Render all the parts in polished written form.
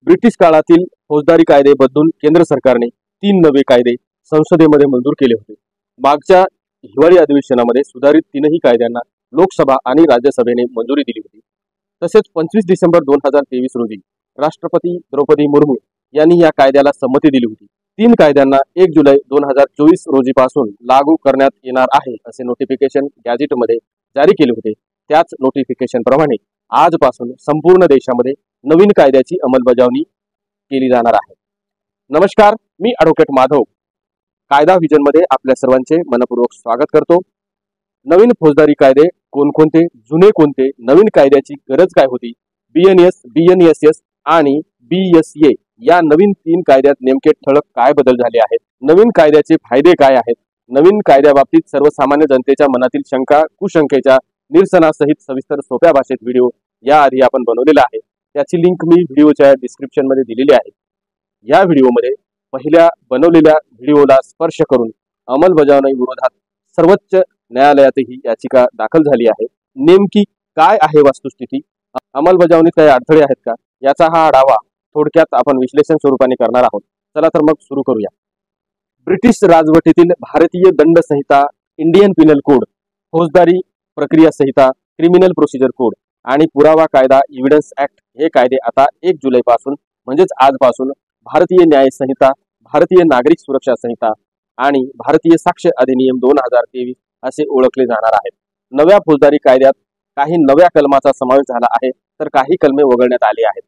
British काळातील फौजदारी कायदे बदलून केंद्र सरकारने 3 नवे कायदे संसदेमध्ये मंजूर केले होते। मागच्या हिवाळी अधिवेशनामध्ये सुधारित 3ही कायद्यांना लोकसभा आणि राज्यसभेने मंजुरी दिली होती। तसेच 25 डिसेंबर 2023 रोजी राष्ट्रपती द्रौपदी मुर्मू यांनी या कायद्याला संमती दिली होती। 3 कायद्यांना 1 जुलै 2024 रोजीपासून लागू करण्यात येणार आहे असे नोटिफिकेशन गॅझेटमध्ये जारी केले होते। त्याच नोटिफिकेशन प्रमाणे आजपासून संपूर्ण देशामध्ये नवीन कायद्याची अंमलबजावणी केली जाणार आहे। नमस्कार, मी ॲडव्होकेट माधव कायदा व्हिजन मध्ये आपल्या सर्वांचे मनपूर्वक स्वागत करतो। नवीन फौजदारी कायदे कोणकोणते, जुने कोणते, नवीन कायद्याची गरज काय होती, BNS, BNSS आणि BSA या नवीन 3 कायद्यात नेमके ठळक काय बदल झाले आहेत, नवीन कायद्याचे फायदे काय आहेत, नवीन कायद्याबाबतीत सर्वसामान्य जनतेच्या मनातील शंका कुशंकेच्या निरसनासहित सविस्तर सोप्या भाषेत व्हिडिओ याआधी आपण बनवलेला आहे। त्याची लिंक मी व्हिडिओच्या डिस्क्रिप्शन मध्ये दिलेली आहे। या व्हिडिओमध्ये पहिल्या बनवलेल्या व्हिडिओला स्पर्श करून अंमलबजावणी विरोधात सर्वोच्च न्यायालयातही याचिका दाखल झाली आहे। नेमकी काय आहे वस्तुस्थिती, अंमलबजावणीत काही अडथळे आहेत का, याचा हा आढावा थोडक्यात आपण विश्लेषण स्वरूपाने करणार आहोत। चला तर मग सुरू करूया। ब्रिटिश राजवटीतील भारतीय दंड संहिता, इंडियन पिनल कोड, फौजदारी प्रक्रिया संहिता, क्रिमिनल प्रोसिजर कोड आणि पुरावा कायदा एव्हिडन्स ऍक्ट हे कायदे आता 1 जुलै पासून म्हणजेच आजपासून भारतीय न्याय संहिता, भारतीय नागरिक सुरक्षा संहिता आणि भारतीय साक्ष अधिनियम 2023 असे ओळखले जाणार आहेत। नव्या फौजदारी कायद्यात काही नव्या कलमाचा समावेश झाला आहे, तर काही कलमे वगळण्यात आली आहेत।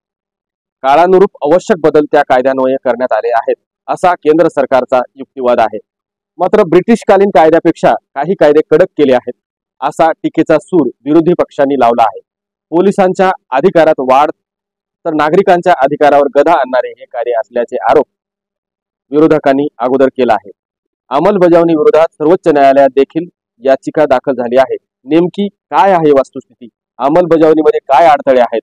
काळानुरूप आवश्यक बदल त्या कायद्यान्वये करण्यात आले आहेत असा केंद्र सरकारचा युक्तिवाद आहे। मात्र ब्रिटिशकालीन कायद्यापेक्षा काही कायदे कडक केले आहेत असा टीकेचा सूर विरोधी पक्षांनी लावला आहे। पोलिसांच्या अधिकारात वाढ तर नागरिकांच्या अधिकारावर गदा आणणारे हे कायदे असल्याचे आरोप विरोधकांनी अगोदर केला आहे। अंमलबजावणी विरोधात सर्वोच्च न्यायालयात देखील याचिका दाखल झाली आहे। नेमकी काय आहे वस्तुस्थिती, अंमलबजावणीमध्ये काय अडथळे आहेत,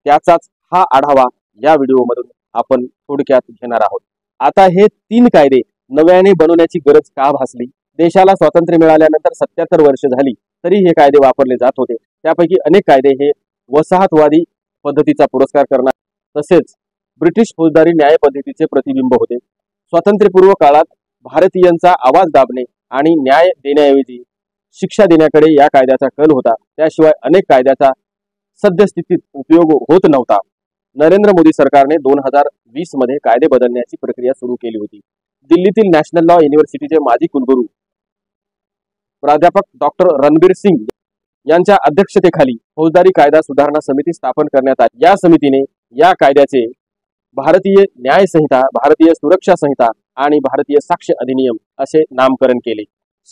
त्याचाच हा आढावा या व्हिडिओमधून आपण थोडक्यात घेणार आहोत। आता हे 3 कायदे नव्याने बनवण्याची गरज का भासली? देशाला स्वातंत्र्य मिळाल्यानंतर 77 वर्ष झाली तरी हे कायदे वापरले जात होते। त्यापैकी अनेक कायदे हे वसाहतवादी पद्धतीचा पुरस्कार करणार तसेच ब्रिटिश फौजदारी न्याय पद्धतीचे प्रतिबिंब होते। स्वातंत्र्यपूर्व काळात भारतीयांचा आवाज दाबणे आणि न्याय देण्याऐवजी शिक्षा देण्याकडे या कायद्याचा कल होता। त्याशिवाय अनेक कायद्याचा सद्यस्थितीत उपयोग होत नव्हता। नरेंद्र मोदी सरकारने 2020 मध्ये कायदे बदलण्याची प्रक्रिया सुरू केली होती। दिल्लीतील नॅशनल लॉ युनिव्हर्सिटीचे माजी कुलगुरू प्राध्यापक डॉक्टर रणबीर सिंग यांच्या अध्यक्षतेखाली फौजदारी कायदा सुधारणा समिती स्थापन करण्यात आली। या समितीने या कायद्याचे भारतीय न्याय संहिता, भारतीय सुरक्षा संहिता आणि भारतीय साक्ष अधिनियम असे नामकरण केले।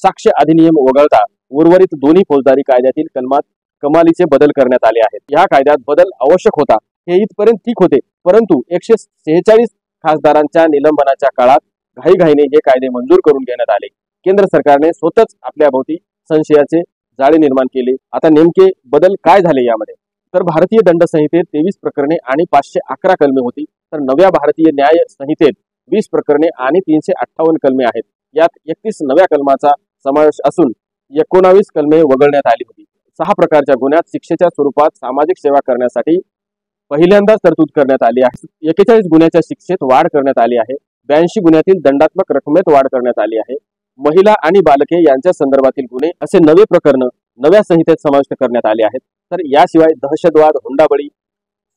साक्ष अधिनियम वगळता उर्वरित दोन्ही फौजदारी कायद्यातील कलमात कमालीचे बदल करण्यात आले आहेत। या कायद्यात बदल आवश्यक होता हे इथपर्यंत ठीक होते, परंतु 146 खासदारांच्या निलंबनाच्या काळात घाईघाईने हे कायदे मंजूर करून घेण्यात आले। केंद्र सरकारने स्वतःच आपल्या भोवती संशयाचे जाळे निर्माण केले। आता नेमके बदल काय झाले यामध्ये? तर भारतीय दंड संहितेत 23 प्रकरणे आणि 511 कलमे होती, तर नव्या भारतीय न्याय संहितेत 20 प्रकरणे आणि 358 कलमे आहेत। यात 31 नव्या कलमाचा समावेश असून 19 कलमे वगळण्यात आली होती। 6 प्रकारच्या गुन्ह्यात शिक्षेच्या स्वरूपात सामाजिक सेवा करण्यासाठी पहिल्यांदाच तरतूद करण्यात आली आहे। 41 गुन्ह्याच्या शिक्षेत वाढ करण्यात आली आहे। 82 गुन्ह्यातील दंडात्मक रकमेत वाढ करण्यात आली आहे। महिला आणि बालके यांच्या संदर्भातील गुन्हे असे नवे प्रकरण नव्या संहितेत समाविष्ट करण्यात आले आहेत। तर याशिवाय दहशतवाद, हुंडाबळी,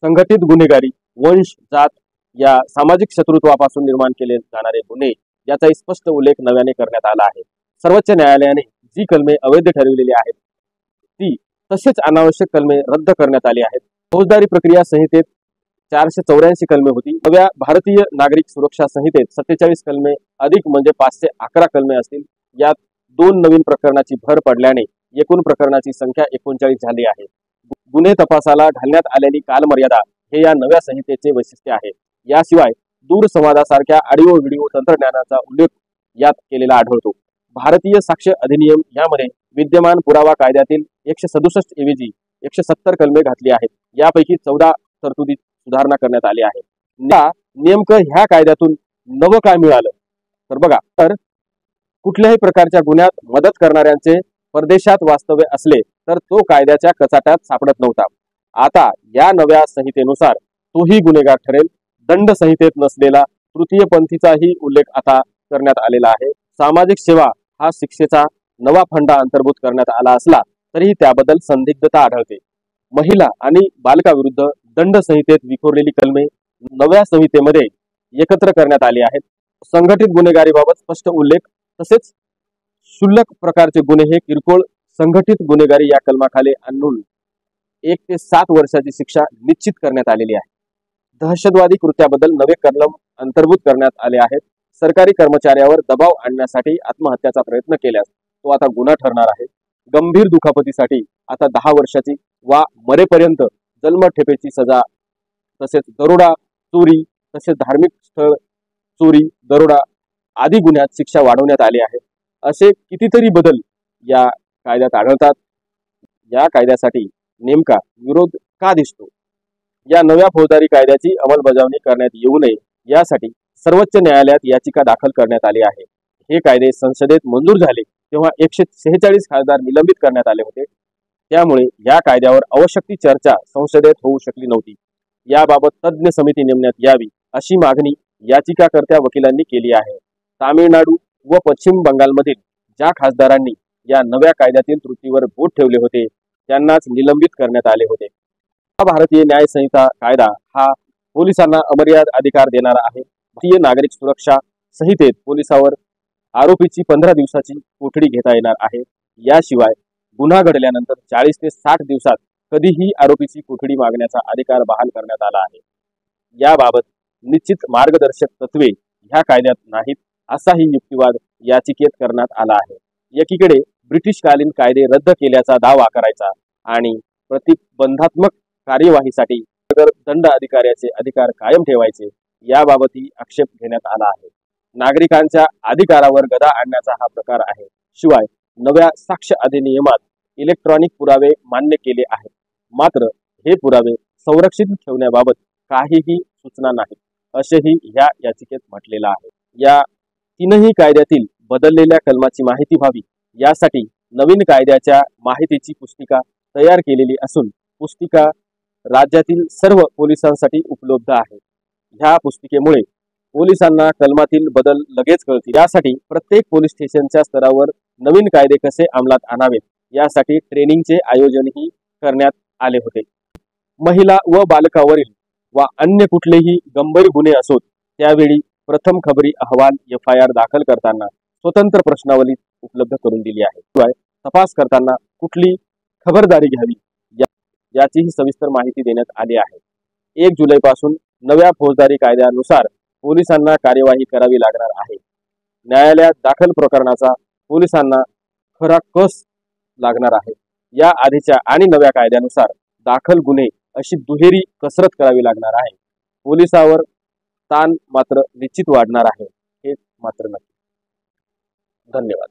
संघटित गुन्हेगारी, वंश, जात या सामाजिक शत्रुत्वापासून निर्माण केले जाणारे गुन्हे याचाही स्पष्ट उल्लेख नव्याने करण्यात आला आहे। सर्वोच्च न्यायालयाने जी कलमे अवैध ठरविलेली आहेत ती तसेच अनावश्यक कलमे रद्द करण्यात आली आहेत। फौजदारी प्रक्रिया संहितेत 484 कलमे होती। नव्या भारतीय नागरिक सुरक्षा संहितेत 47 कलमे अधिक म्हणजे 511 कलमे असतील। यात 2 नवीन प्रकरणाची भर पडल्याने एकूण प्रकरणाची संख्या 39 झाली आहे। गुन्हे तपासाला घालण्यात आलेली कालमर्यादा हे या नव्या संहितेचे वैशिष्ट्य आहे। याशिवाय दूरसंवादासारख्या ऑडिओ व्हिडिओ तंत्रज्ञानाचा उल्लेख यात केलेला आढळतो। भारतीय साक्ष अधिनियम यामध्ये विद्यमान पुरावा कायद्यातील 167 ऐवजी 170 कलमे घातली आहेत। यापैकी 14 तरतुदीत सुधारणा करण्यात आली आहे। नेमकं ह्या कायद्यातून नवं काय मिळालं? तर बघा, तर कुठल्याही प्रकारच्या गुन्ह्यात मदत करणाऱ्यांचे परदेशात वास्तव्य असले तर तो कायद्याच्या कचाट्यात सापडत नव्हता। आता या नव्या संहितेनुसार तोही गुन्हेगार ठरेल। दंड संहितेत नसलेला तृतीयपंथीचाही उल्लेख आता करण्यात आलेला आहे। सामाजिक सेवा हा शिक्षेचा नवा फंडा अंतर्भूत करण्यात आला असला तरीही त्याबद्दल संदिग्धता आढळते। महिला आणि बालकाविरुद्ध दंड संहितेत विखुरलेली कलमे नव्या संहितेमध्ये एकत्र करण्यात आली आहेत। संघटित गुन्हेगारीबाबत स्पष्ट उल्लेख तसेच क्षुल्लक प्रकारचे गुन्हे हे किरकोळ संघटित गुन्हेगारी या कलमाखाली आणून 1 ते 7 वर्षाची शिक्षा निश्चित करण्यात आलेली आहे। दहशतवादी कृत्याबद्दल नवे कलम अंतर्भूत करण्यात आले आहेत। सरकारी कर्मचाऱ्यावर दबाव आणण्यासाठी आत्महत्याचा प्रयत्न केल्यास तो आता गुन्हा ठरणार आहे। गंभीर दुखापतीसाठी आता 10 वर्षाची वा मरेपर्यंत जन्मठेपेची सजा तसेच दरोडा, चोरी तसेच धार्मिक स्थळ चोरी, दरोडा आदी गुन्ह्यात शिक्षा वाढवण्यात आली आहे। असे कितीतरी बदल या कायद्यात आढळतात। या कायद्यासाठी नेमका विरोध का दिसतो? या नव्या फौजदारी कायद्याची अंमलबजावणी करण्यात येऊ नये यासाठी सर्वोच्च न्यायालयात याचिका दाखल करण्यात आली आहे। हे कायदे संसदेत मंजूर झाले तेव्हा 146 खासदार निलंबित करण्यात आले होते। त्यामुळे या कायद्यावर आवश्यक ती चर्चा संसदेत होऊ शकली नव्हती। याबाबत तज्ज्ञ समिती नेमण्यात यावी अशी मागणी याचिकाकर्त्या वकिलांनी केली आहे। तामिळनाडू व पश्चिम बंगालमधील ज्या खासदारांनी या नव्या कायद्यातील त्रुटीवर बोट ठेवले होते त्यांनाच निलंबित करण्यात आले होते। भारतीय न्याय संहिता कायदा हा पोलिसांना अमर्याद अधिकार देणारा आहे। भारतीय नागरिक सुरक्षा संहितेत पोलिसावर आरोपीची 15 दिवसाची कोठडी घेता येणार आहे। याशिवाय गुन्हा घडल्यानंतर 40 ते 60 दिवसात कधीही आरोपीची कोठडी मागण्याचा अधिकार बहाल करण्यात आला आहे। याबाबत निश्चित मार्गदर्शक तत्वे ह्या कायद्यात नाहीत असाही युक्तिवाद याचिकेत करण्यात आला आहे। एकीकडे ब्रिटिशकालीन कायदे रद्द केल्याचा दावा करायचा आणि प्रतिबंधात्मक कार्यवाहीसाठी दंड अधिकाऱ्याचे अधिकार कायम ठेवायचे याबाबतही आक्षेप घेण्यात आला आहे। नागरिकांच्या अधिकारावर गदा आणण्याचा हा प्रकार आहे। शिवाय नव्या साक्ष अधिनियमात इलेक्ट्रॉनिक पुरावे मान्य केले आहेत, मात्र हे पुरावे संरक्षित ठेवण्याबाबत काहीही सूचना नाहीत असेही ह्या याचिकेत म्हटलेलं आहे। या तीनही कायद्यातील बदललेल्या कलमाची माहिती व्हावी यासाठी नवीन कायद्याच्या माहितीची पुस्तिका तयार केलेली असून पुस्तिका राज्यातील सर्व पोलिसांसाठी उपलब्ध आहे। ह्या पुस्तिकेमुळे पोलिसांना कलमातील बदल लगेच कळतील। यासाठी प्रत्येक पोलीस स्टेशनच्या स्तरावर नवीन कायदे कसे अंमलात आणावेत यासाठी ट्रेनिंगचे आयोजनही करण्यात आले होते। महिला व बालकावरील वा अन्य कुठलेही गंभीर गुन्हे असोत त्यावेळी प्रथम खबरी अहवाल FIR दाखल करताना स्वतंत्र प्रश्नावली उपलब्ध करून दिली आहे। शिवाय तपास करताना कुठली खबरदारी घ्यावी याचीही सविस्तर माहिती देण्यात आली आहे। 1 जुलैपासून नव्या फौजदारी कायद्यानुसार पोलिसांना कार्यवाही करावी लागणार आहे। न्यायालयात दाखल प्रकरणाचा पोलिसांना खरा कस लागणार आहे। या आधीच्या आणि नव्या कायद्यानुसार दाखल गुन्हे अशी दुहेरी कसरत करावी लागणार आहे। पोलिसावर ताण मात्र निश्चित वाढणार आहे, हे मात्र नक्की। धन्यवाद।